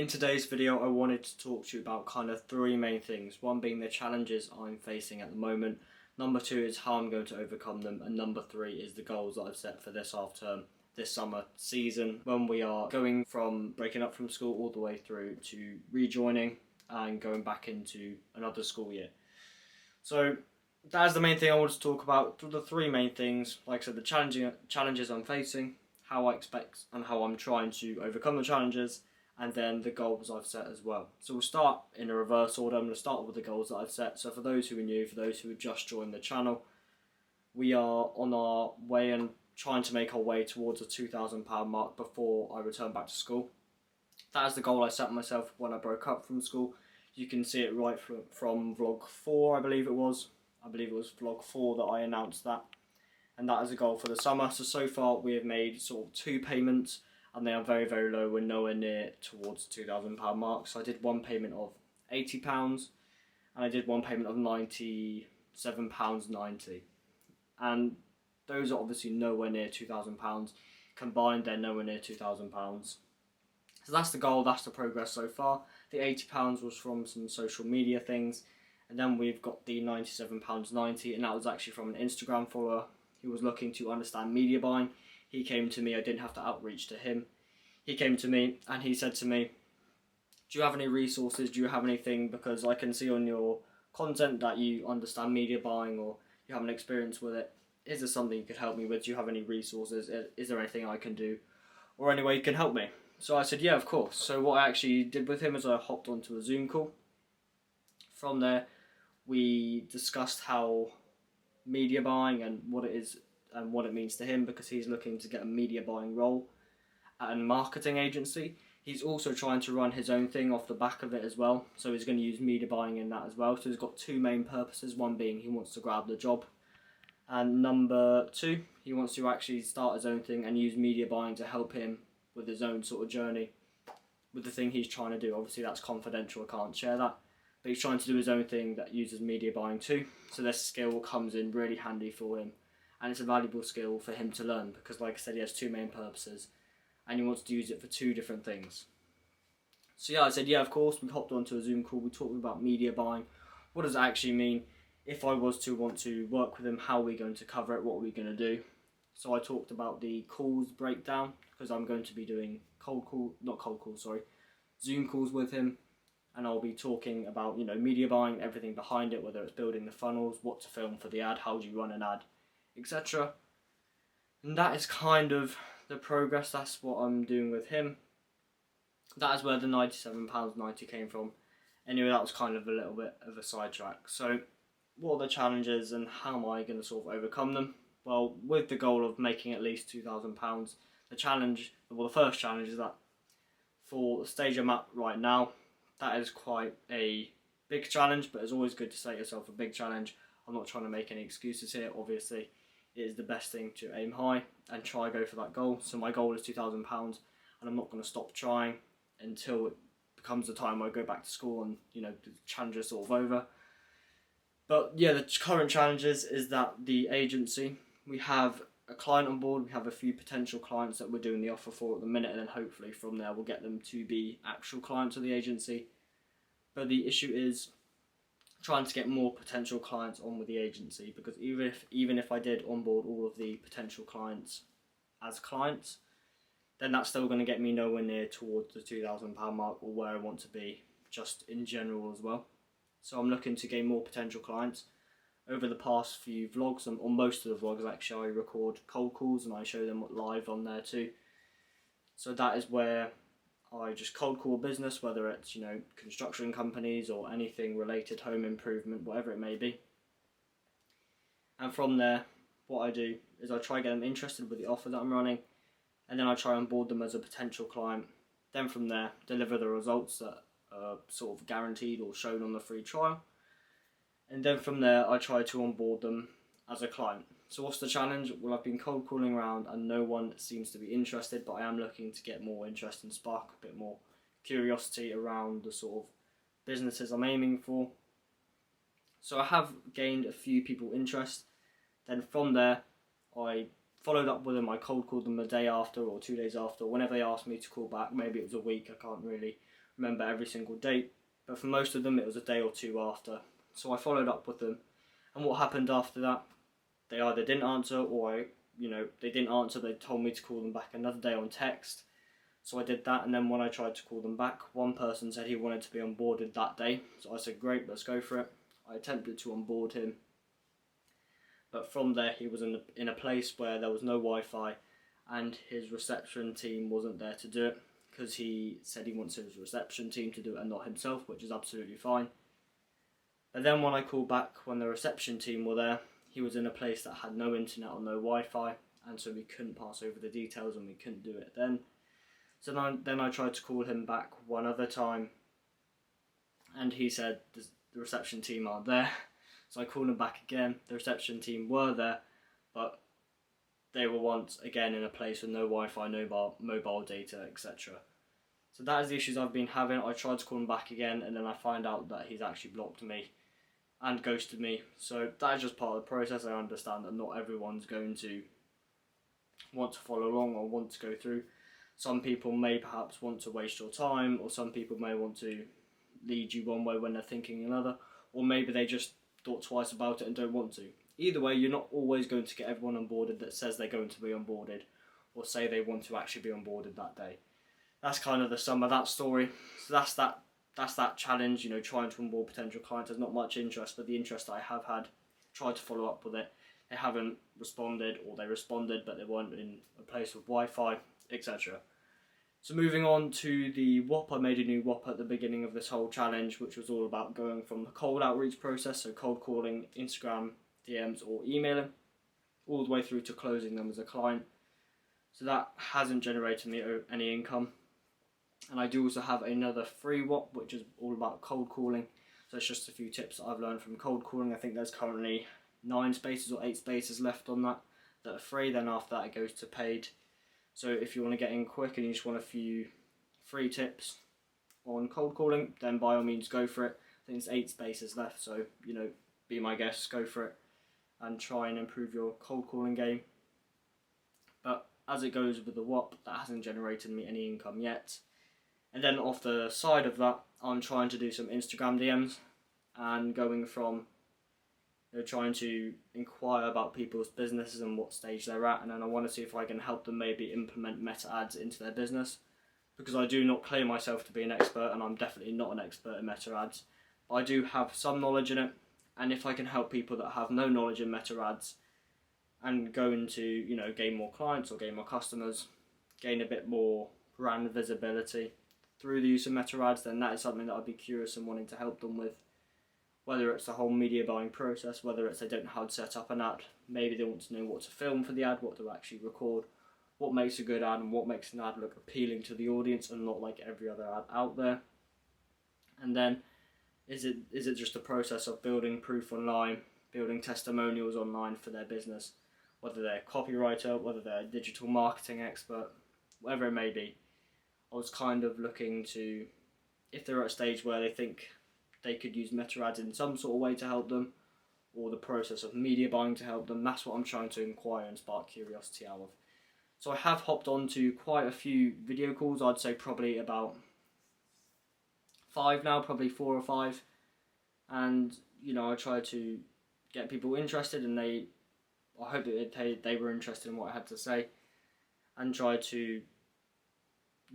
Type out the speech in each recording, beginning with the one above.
In today's video, I wanted to talk to you about kind of three main things. One being the challenges I'm facing at the moment. Number two is how I'm going to overcome them. And number three is the goals that I've set for this half term, this summer season, when we are going from breaking up from school all the way through to rejoining and going back into another school year. So that's the main thing I wanted to talk about. The three main things, like I said, the challenges I'm facing, how I expect and how I'm trying to overcome the challenges, and then the goals I've set as well. So we'll start in a reverse order. I'm going to start with the goals that I've set. So for those who are new, for those who have just joined the channel, we are on our way and trying to make our way towards the £2,000 mark before I return back to school. That is the goal I set myself when I broke up from school. You can see it right from vlog 4, I believe it was. I believe it was vlog 4 that I announced that. And that is a goal for the summer. So far we have made sort of 2 payments, and they are very, very low. We're nowhere near towards the £2,000 mark. So I did one payment of £80, and I did one payment of £97.90. And those are obviously nowhere near £2,000. Combined, they're nowhere near £2,000. So that's the goal, that's the progress so far. The £80 was from some social media things. And then we've got the £97.90, and that was actually from an Instagram follower who was looking to understand media buying. He came to me, I didn't have to outreach to him. He came to me and he said to me, do you have any resources, do you have anything, because I can see on your content that you understand media buying or you have an experience with it. Is there something you could help me with? Do you have any resources? Is there anything I can do or any way you can help me? So I said, yeah, of course. So what I actually did with him is I hopped onto a Zoom call. From there, we discussed how media buying and what it is and what it means to him, because he's looking to get a media buying role at a marketing agency. He's also trying to run his own thing off the back of it as well, so he's going to use media buying in that as well. So he's got two main purposes, one being he wants to grab the job, and number two, he wants to actually start his own thing and use media buying to help him with his own sort of journey with the thing he's trying to do. Obviously that's confidential, I can't share that, but he's trying to do his own thing that uses media buying too. So this skill comes in really handy for him, and it's a valuable skill for him to learn because, like I said, he has two main purposes and he wants to use it for two different things. So yeah, I said, yeah, of course. We hopped onto a Zoom call, we talked about media buying. What does it actually mean? If I was to want to work with him, how are we going to cover it? What are we going to do? So I talked about the calls breakdown, because I'm going to be doing Zoom calls with him. And I'll be talking about, media buying, everything behind it, whether it's building the funnels, what to film for the ad, how do you run an ad, etc. And that is kind of the progress. That's what I'm doing with him. That is where the £97.90 came from. Anyway, that was kind of a little bit of a sidetrack. So what are the challenges and how am I going to sort of overcome them? Well, with the goal of making at least £2,000, the first challenge is that for the stage I'm at right now, that is quite a big challenge, but it's always good to set yourself a big challenge. I'm not trying to make any excuses here. Obviously, it is the best thing to aim high and try go for that goal. So my goal is £2,000, and I'm not going to stop trying until it becomes the time where I go back to school and, the challenge is sort of over. But yeah, the current challenges is that the agency, we have a client on board, we have a few potential clients that we're doing the offer for at the minute, and then hopefully from there we'll get them to be actual clients of the agency. But the issue is trying to get more potential clients on with the agency, because even if I did onboard all of the potential clients as clients, then that's still going to get me nowhere near towards the £2,000 mark or where I want to be, just in general as well. So I'm looking to gain more potential clients. Over the past few vlogs, and on most of the vlogs actually, I record cold calls and I show them live on there too. So that is where I just cold call business, whether it's, construction companies or anything related, home improvement, whatever it may be. And from there, what I do is I try to get them interested with the offer that I'm running, and then I try and onboard them as a potential client. Then from there, deliver the results that are sort of guaranteed or shown on the free trial. And then from there, I try to onboard them as a client. So what's the challenge? Well, I've been cold calling around and no one seems to be interested, but I am looking to get more interest and spark a bit more curiosity around the sort of businesses I'm aiming for. So I have gained a few people interest. Then from there, I followed up with them. I cold called them a day after or 2 days after, whenever they asked me to call back. Maybe it was a week, I can't really remember every single date, but for most of them it was a day or two after. So I followed up with them, and what happened after that, they either didn't answer, or they didn't answer, they told me to call them back another day on text. So I did that, and then when I tried to call them back, one person said he wanted to be onboarded that day. So I said, great, let's go for it. I attempted to onboard him, but from there he was in a place where there was no Wi-Fi, and his reception team wasn't there to do it, because he said he wants his reception team to do it and not himself, which is absolutely fine. But then when I called back, when the reception team were there, he was in a place that had no internet or no Wi-Fi, and so we couldn't pass over the details and we couldn't do it then. So then I tried to call him back one other time, and he said the reception team aren't there. So I called him back again. The reception team were there, but they were once again in a place with no Wi-Fi, no mobile data, etc. So that is the issues I've been having. I tried to call him back again, and then I find out that he's actually blocked me and ghosted me. So that is just part of the process. I understand that not everyone's going to want to follow along or want to go through. Some people may perhaps want to waste your time, or some people may want to lead you one way when they're thinking another, or maybe they just thought twice about it and don't want to. Either way, you're not always going to get everyone onboarded that says they're going to be onboarded, or say they want to actually be onboarded that day. That's kind of the sum of that story. So that's that challenge, trying to onboard potential clients. There's not much interest, but the interest I have had, tried to follow up with it. They haven't responded, or they responded but they weren't in a place with Wi-Fi, etc. So moving on to the WOP, I made a new WOP at the beginning of this whole challenge, which was all about going from the cold outreach process, so cold calling, Instagram, DMs or emailing, all the way through to closing them as a client. So that hasn't generated me any income. And I do also have another free WOP, which is all about cold calling. So it's just a few tips that I've learned from cold calling. I think there's currently 9 spaces or 8 spaces left on that are free. Then after that it goes to paid. So if you want to get in quick and you just want a few free tips on cold calling, then by all means go for it. I think there's 8 spaces left, so be my guest, go for it and try and improve your cold calling game. But as it goes with the WOP, that hasn't generated me any income yet. And then off the side of that, I'm trying to do some Instagram DMs and going from trying to inquire about people's businesses and what stage they're at, and then I want to see if I can help them maybe implement meta ads into their business, because I do not claim myself to be an expert, and I'm definitely not an expert in meta ads, but I do have some knowledge in it, and if I can help people that have no knowledge in meta ads and go into gain more clients or gain more customers, gain a bit more brand visibility through the use of meta ads, then that is something that I'd be curious and wanting to help them with. Whether it's the whole media buying process, whether it's they don't know how to set up an ad, maybe they want to know what to film for the ad, what to actually record, what makes a good ad and what makes an ad look appealing to the audience and not like every other ad out there. And then is it just a process of building proof online, building testimonials online for their business, whether they're a copywriter, whether they're a digital marketing expert, whatever it may be. I was kind of looking to, if they're at a stage where they think they could use meta ads in some sort of way to help them, or the process of media buying to help them, that's what I'm trying to inquire and spark curiosity out of. So I have hopped on to quite a few video calls, I'd say probably about 5 now, probably 4 or 5, and I try to get people interested, and I hope that they were interested in what I had to say, and try to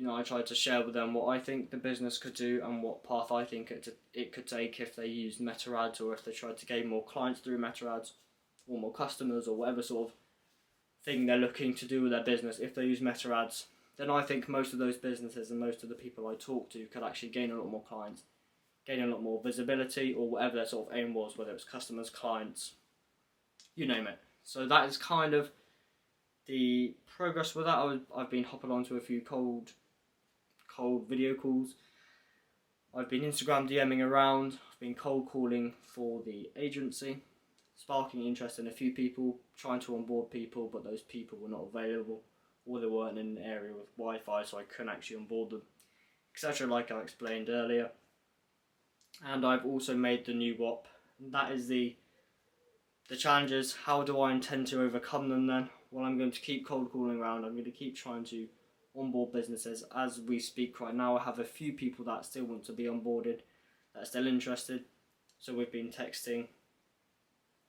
I tried to share with them what I think the business could do and what path I think it could take if they used meta ads, or if they tried to gain more clients through meta ads, or more customers, or whatever sort of thing they're looking to do with their business. If they use meta ads, then I think most of those businesses and most of the people I talk to could actually gain a lot more clients, gain a lot more visibility, or whatever their sort of aim was, whether it's customers, clients, you name it. So that is kind of the progress with that. I've been hopping onto a few cold video calls. I've been Instagram DMing around. I've been cold calling for the agency, sparking interest in a few people, trying to onboard people, but those people were not available, or they weren't in an area with Wi-Fi, so I couldn't actually onboard them, etc. like I explained earlier. And I've also made the new WOP. And that is the challenges. How do I intend to overcome them then? Well, I'm going to keep cold calling around. I'm going to keep trying to onboard businesses. As we speak right now, I have a few people that still want to be onboarded, that are still interested. So we've been texting,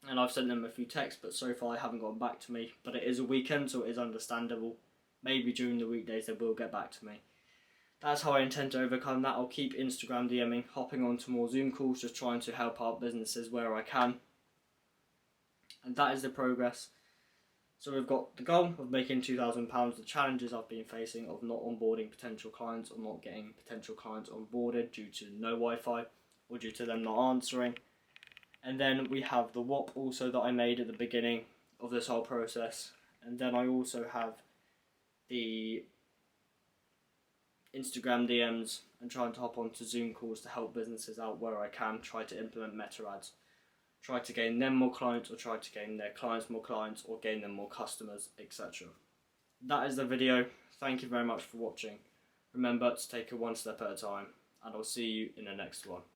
and I've sent them a few texts, but so far they haven't gotten back to me. But it is a weekend, so it is understandable. Maybe during the weekdays they will get back to me. That's how I intend to overcome that. I'll keep Instagram DMing, hopping on to more Zoom calls, just trying to help out businesses where I can. And that is the progress. So we've got the goal of making £2,000, the challenges I've been facing of not onboarding potential clients or not getting potential clients onboarded due to no Wi-Fi or due to them not answering. And then we have the WOP also that I made at the beginning of this whole process. And then I also have the Instagram DMs and trying to hop onto Zoom calls to help businesses out where I can, try to implement meta ads. Try to gain them more clients, or try to gain their clients more clients, or gain them more customers, etc. That is the video. Thank you very much for watching. Remember to take it one step at a time, and I'll see you in the next one.